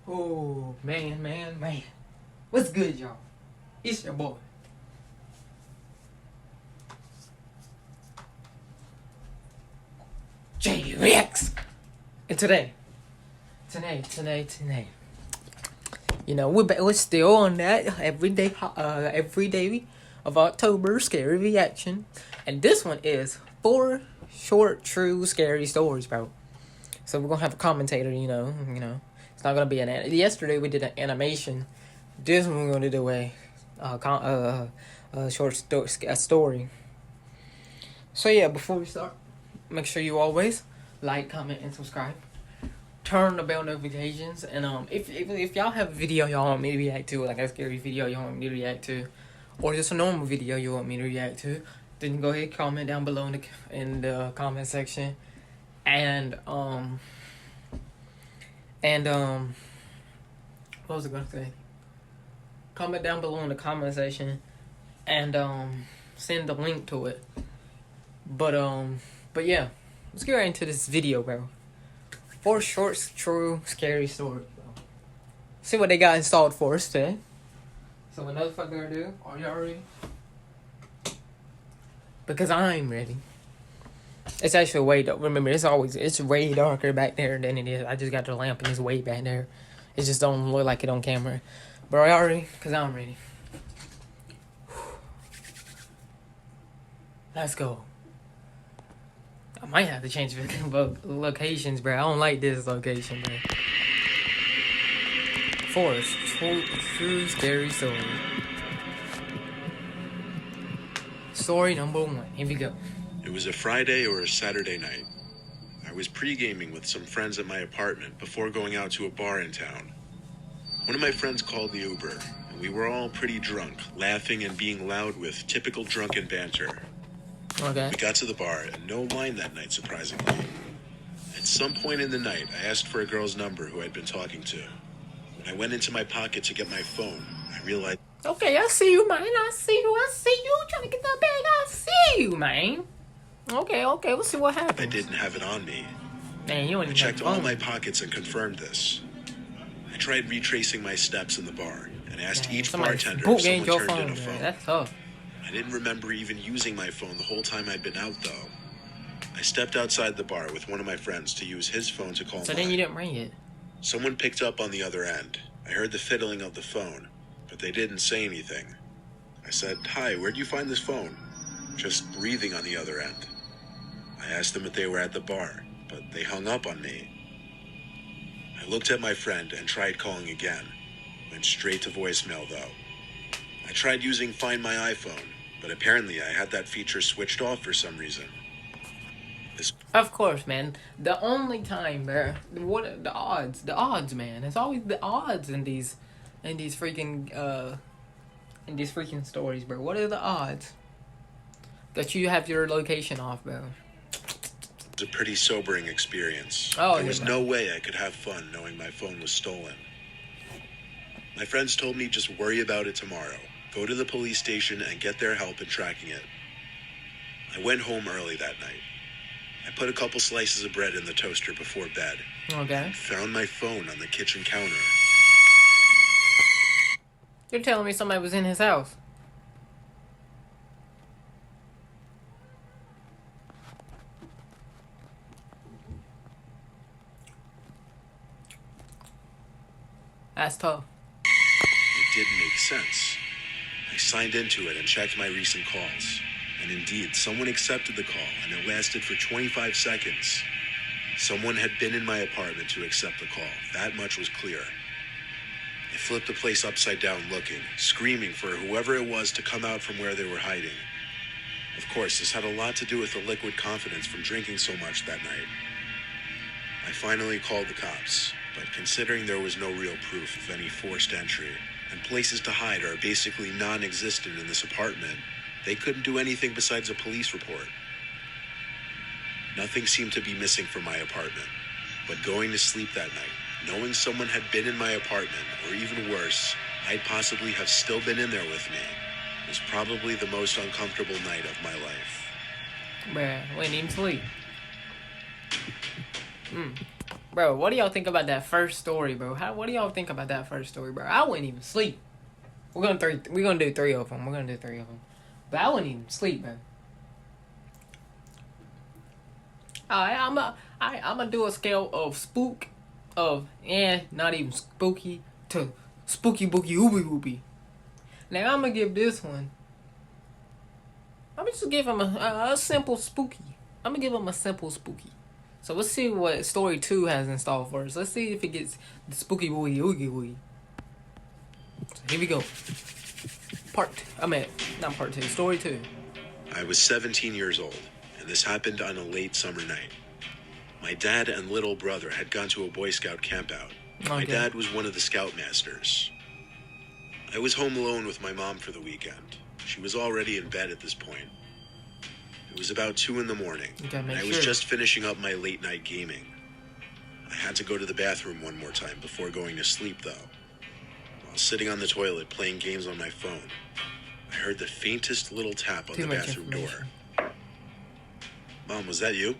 Oh, man. What's good, y'all? It's your boy. J-Rex. And today. You know, we're still on that every day of October scary reaction. And this one is 4 short, true, scary stories, bro. So we're gonna have a commentator, you know. It's not gonna be yesterday we did an animation. This one we're gonna do a short story. So yeah, before we start, make sure you always like, comment, and subscribe. Turn the bell notifications, and if y'all have a video y'all want me to react to, like a scary video y'all want me to react to, or just a normal video you want me to react to, then go ahead, comment down below in the comment section, and what was I gonna say? Comment down below in the comment section, and send the link to it. But yeah, let's get right into this video, bro. 4 short, true, scary stories, bro. See what they got installed for us today. So without further ado, are y'all ready? Because I'm ready. It's actually way dark. Remember, it's way darker back there than it is. I just got the lamp and it's way back there. It just don't look like it on camera. But are y'all ready? Because I'm ready. Let's go. I might have to change locations, bro. I don't like this location, bro. 4 true scary story. Story number 1. Here we go. It was a Friday or a Saturday night. I was pre-gaming with some friends at my apartment before going out to a bar in town. One of my friends called the Uber, and we were all pretty drunk, laughing and being loud with typical drunken banter. Okay. We got to the bar, and no line that night, surprisingly. At some point in the night, I asked for a girl's number who I'd been talking to. When I went into my pocket to get my phone, I realized... Okay, I see you, man. I see you. Trying to get that bag. I see you, man. Okay, we'll see what happens. I didn't have it on me. Man, you I checked all my pockets and confirmed this. I tried retracing my steps in the bar, and asked each bartender if someone turned in a phone. That's tough. I didn't remember even using my phone the whole time I'd been out, though. I stepped outside the bar with one of my friends to use his phone to call mine. So then you didn't ring it. Someone picked up on the other end. I heard the fiddling of the phone, but they didn't say anything. I said, "Hi, where'd you find this phone?" Just breathing on the other end. I asked them if they were at the bar, but they hung up on me. I looked at my friend and tried calling again. Went straight to voicemail, though. I tried using Find My iPhone, but apparently I had that feature switched off for some reason. Of course, man. The only time, bro. What are the odds? The odds, man. It's always the odds in these freaking stories, bro. What are the odds that you have your location off, bro? It's a pretty sobering experience. Oh, there was no way I could have fun knowing my phone was stolen. My friends told me just worry about it tomorrow. Go to the police station and get their help in tracking it. I went home early that night. I put a couple slices of bread in the toaster before bed. Okay. Found my phone on the kitchen counter. You're telling me somebody was in his house? That's tough. It didn't make sense. I signed into it and checked my recent calls. And indeed, someone accepted the call, and it lasted for 25 seconds. Someone had been in my apartment to accept the call. That much was clear. I flipped the place upside down looking, screaming for whoever it was to come out from where they were hiding. Of course, this had a lot to do with the liquid confidence from drinking so much that night. I finally called the cops, but considering there was no real proof of any forced entry, and places to hide are basically non-existent in this apartment, they couldn't do anything besides a police report. Nothing seemed to be missing from my apartment, but going to sleep that night, knowing someone had been in my apartment, or even worse, I'd possibly have still been in there with me, was probably the most uncomfortable night of my life. Bruh, we didn't even sleep. Bro, what do y'all think about that first story, bro? What do y'all think about that first story, bro? I wouldn't even sleep. We're gonna do three of them. But I wouldn't even sleep, bro. I'm gonna do a scale of not even spooky to spooky booky ooby whoopy. Now I'm gonna give this one. I'm just give him a simple spooky. I'm gonna give him a simple spooky. So let's see what story 2 has installed for us. Let's see if it gets the spooky woogie oogie woogie. So here we go. Not part 2, story 2. I was 17 years old, and this happened on a late summer night. My dad and little brother had gone to a Boy Scout campout. Okay. My dad was one of the scoutmasters. I was home alone with my mom for the weekend. She was already in bed at this point. It was about 2 in the morning, and I was just finishing up my late night gaming. I had to go to the bathroom one more time before going to sleep, though. While sitting on the toilet playing games on my phone, I heard the faintest little tap on the bathroom door. "Mom, was that you?"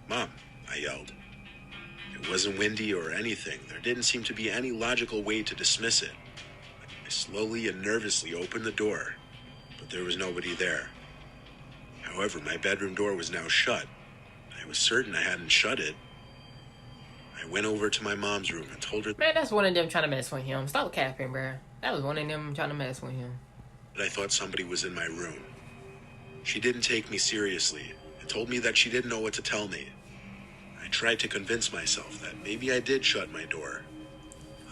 "Mom," I yelled. It wasn't windy or anything. There didn't seem to be any logical way to dismiss it. I slowly and nervously opened the door, but there was nobody there. However, my bedroom door was now shut. I was certain I hadn't shut it. I went over to my mom's room and told her... Man, that's one of them trying to mess with him. Stop capping, bruh. That was one of them trying to mess with him. I thought somebody was in my room. She didn't take me seriously and told me that she didn't know what to tell me. I tried to convince myself that maybe I did shut my door.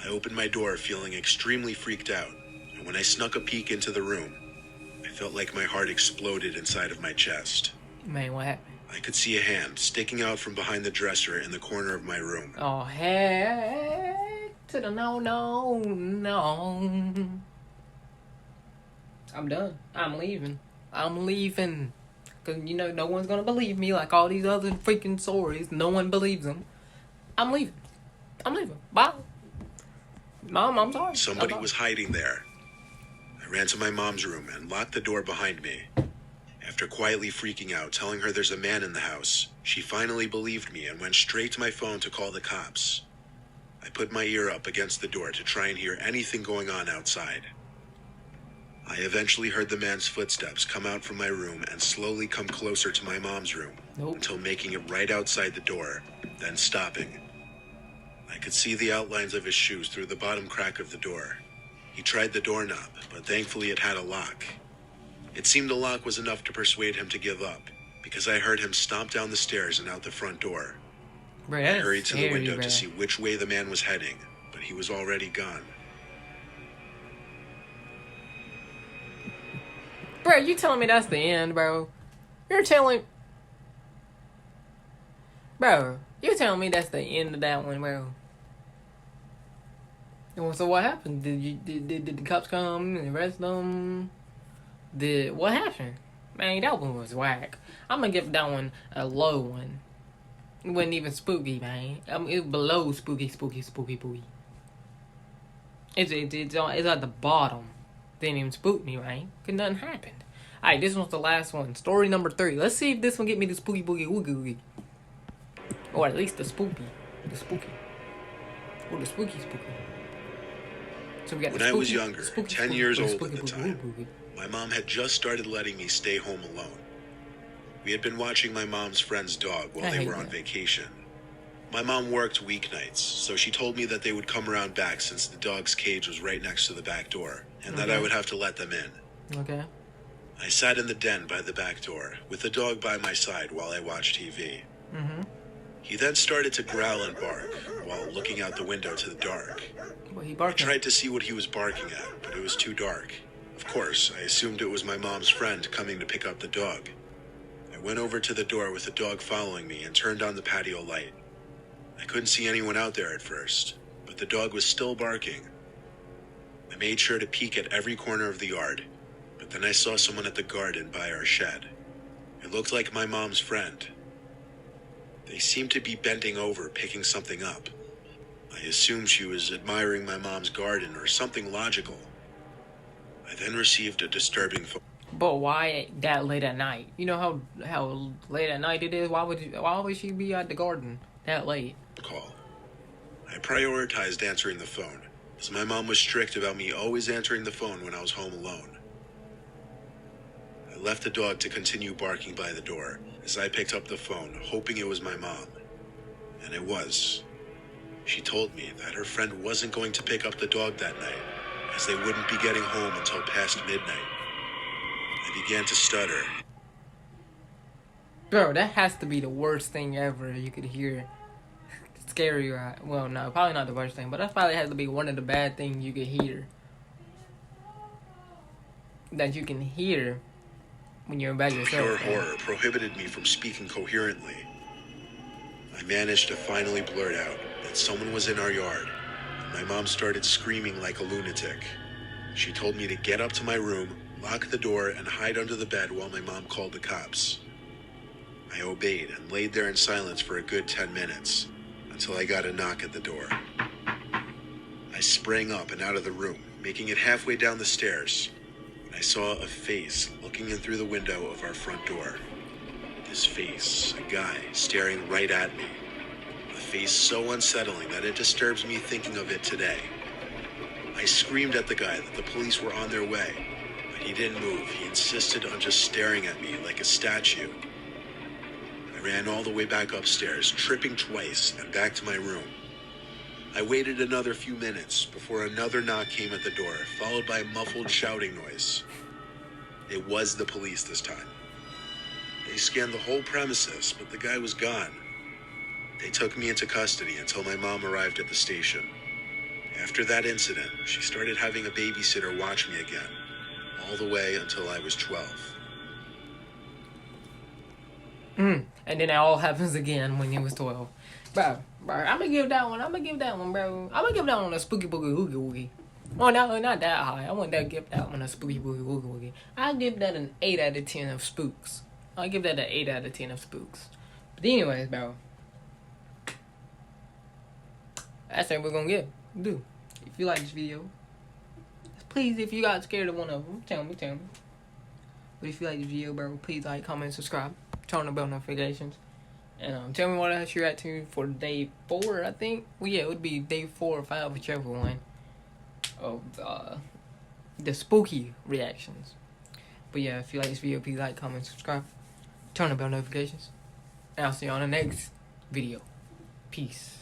I opened my door feeling extremely freaked out, and when I snuck a peek into the room, I felt like my heart exploded inside of my chest. Man, what happened? I could see a hand sticking out from behind the dresser in the corner of my room. Oh, heck to the no. I'm done. I'm leaving. Because, no one's going to believe me like all these other freaking stories. No one believes them. I'm leaving. Bye. Mom, I'm sorry. Somebody was hiding there. I ran to my mom's room and locked the door behind me. After quietly freaking out, telling her there's a man in the house, she finally believed me and went straight to my phone to call the cops. I put my ear up against the door to try and hear anything going on outside. I eventually heard the man's footsteps come out from my room and slowly come closer to my mom's room, until making it right outside the door, then stopping. I could see the outlines of his shoes through the bottom crack of the door. He tried the doorknob, but thankfully it had a lock. It seemed the lock was enough to persuade him to give up, because I heard him stomp down the stairs and out the front door. I hurried to the window to see which way the man was heading, but he was already gone. Bro, you telling me that's the end, bro? You're telling me that's the end of that one, bro. So what happened? Did the cops come and arrest them? What happened? Man, that one was whack. I'm gonna give that one a low one. It wasn't even spooky, man. It was below spooky. It's at the bottom. Didn't even spook me, right? Cause nothing happened. Alright, this one's the last one. Story number 3. Let's see if this one get me the spooky boogie woogie woogie. Or at least the spooky. Or the spooky. So we got when I was younger, 10 years old at the time, my mom had just started letting me stay home alone. We had been watching my mom's friend's dog while they were on vacation. My mom worked weeknights, so she told me that they would come around back since the dog's cage was right next to the back door, and that I would have to let them in. Okay. I sat in the den by the back door, with the dog by my side while I watched TV. Mm-hmm. He then started to growl and bark, while looking out the window to the dark. I tried to see what he was barking at, but it was too dark. Of course, I assumed it was my mom's friend coming to pick up the dog. I went over to the door with the dog following me and turned on the patio light. I couldn't see anyone out there at first, but the dog was still barking. I made sure to peek at every corner of the yard, but then I saw someone at the garden by our shed. It looked like my mom's friend. They seemed to be bending over, picking something up. I assumed she was admiring my mom's garden or something logical. I then received a disturbing phone. But why that late at night? You know how late at night it is? Why would she be at the garden that late. Call. I prioritized answering the phone, as my mom was strict about me always answering the phone when I was home alone. I left the dog to continue barking by the door as I picked up the phone, hoping it was my mom. And it was. She told me that her friend wasn't going to pick up the dog that night, as they wouldn't be getting home until past midnight. I began to stutter. Bro, that has to be the worst thing ever you could hear. Scary, right? Well, no, probably not the worst thing, but that probably has to be one of the bad things you could hear. That you can hear when you're by yourself. Pure horror prohibited me from speaking coherently. I managed to finally blurt out that someone was in our yard, and my mom started screaming like a lunatic. She told me to get up to my room, lock the door, and hide under the bed while my mom called the cops. I obeyed and laid there in silence for a good 10 minutes, until I got a knock at the door. I sprang up and out of the room, making it halfway down the stairs, when I saw a face looking in through the window of our front door. This face, a guy, staring right at me. A face so unsettling that it disturbs me thinking of it today. I screamed at the guy that the police were on their way, but he didn't move. He insisted on just staring at me like a statue. I ran all the way back upstairs, tripping twice, and back to my room. I waited another few minutes before another knock came at the door, followed by a muffled shouting noise. It was the police this time. They scanned the whole premises, but the guy was gone. They took me into custody until my mom arrived at the station. After that incident, she started having a babysitter watch me again, all the way until I was 12. And then it all happens again when he was 12. Bro, I'm gonna give that one, bro. I'm gonna give that one a spooky boogie woogie woogie. Well, no, not that high. I wouldn't give that one a spooky boogie woogie woogie. I'll give that an 8 out of 10 of spooks. I'll give that an 8 out of 10 of spooks. But anyways, bro. That's what we're gonna get. Do. If you like this video, please, if you got scared of one of them, tell me. But if you like this video, bro, please like, comment, subscribe. Turn on the bell notifications. And tell me what else you're at to for day 4, I think. Well, yeah, it would be day 4 or 5, whichever one. Of the spooky reactions. But yeah, if you like this video, please like, comment, subscribe. Turn on the bell notifications. And I'll see you on the next video. Peace.